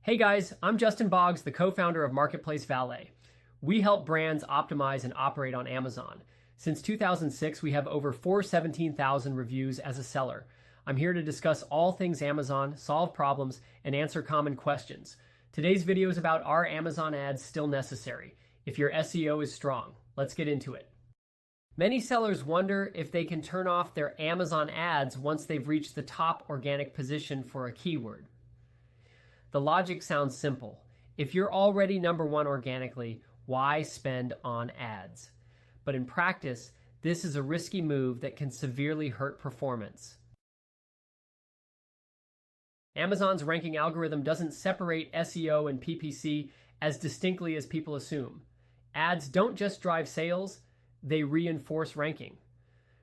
Hey guys, I'm Justin Boggs, the co-founder of Marketplace Valet. We help brands optimize and operate on Amazon. Since 2006, we have over 417,000 reviews as a seller. I'm here to discuss all things Amazon, solve problems, and answer common questions. Today's video is about, are Amazon ads still necessary? If your SEO is strong, let's get into it. Many sellers wonder if they can turn off their Amazon ads once they've reached the top organic position for a keyword. The logic sounds simple. If you're already number one organically, why spend on ads? But in practice, this is a risky move that can severely hurt performance. Amazon's ranking algorithm doesn't separate SEO and PPC as distinctly as people assume. Ads don't just drive sales, they reinforce ranking.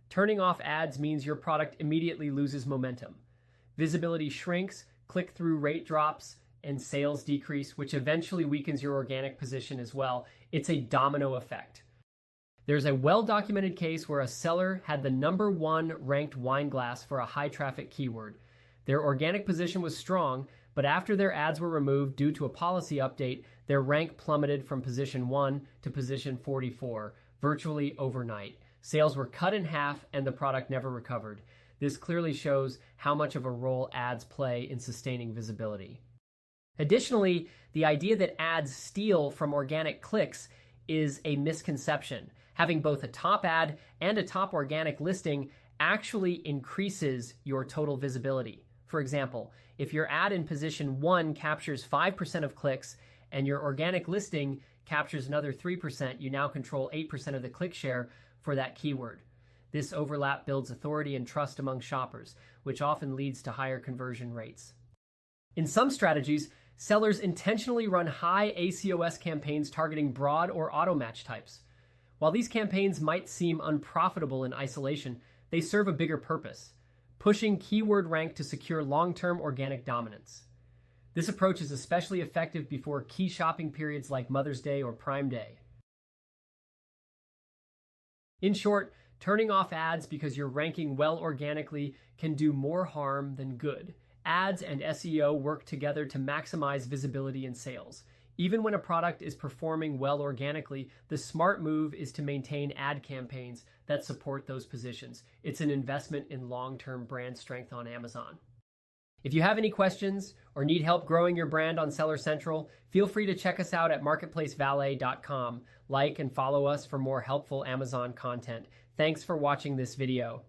Turning off ads means your product immediately loses momentum. Visibility shrinks, click-through rate drops, and sales decrease, which eventually weakens your organic position as well. It's a domino effect. There's a well-documented case where a seller had the number one ranked wine glass for a high-traffic keyword. Their organic position was strong, but after their ads were removed due to a policy update, their rank plummeted from position 1 to position 44, virtually overnight. Sales were cut in half and the product never recovered. This clearly shows how much of a role ads play in sustaining visibility. Additionally, the idea that ads steal from organic clicks is a misconception. Having both a top ad and a top organic listing actually increases your total visibility. For example, if your ad in position 1 captures 5% of clicks and your organic listing captures another 3%, you now control 8% of the click share for that keyword. This overlap builds authority and trust among shoppers, which often leads to higher conversion rates. In some strategies, sellers intentionally run high ACOS campaigns targeting broad or auto match types. While these campaigns might seem unprofitable in isolation, they serve a bigger purpose, pushing keyword rank to secure long-term organic dominance. This approach is especially effective before key shopping periods like Mother's Day or Prime Day. In short, turning off ads because you're ranking well organically can do more harm than good. Ads and SEO work together to maximize visibility and sales. Even when a product is performing well organically, the smart move is to maintain ad campaigns that support those positions. It's an investment in long-term brand strength on Amazon. If you have any questions or need help growing your brand on Seller Central, feel free to check us out at marketplacevalet.com. Like and follow us for more helpful Amazon content. Thanks for watching this video.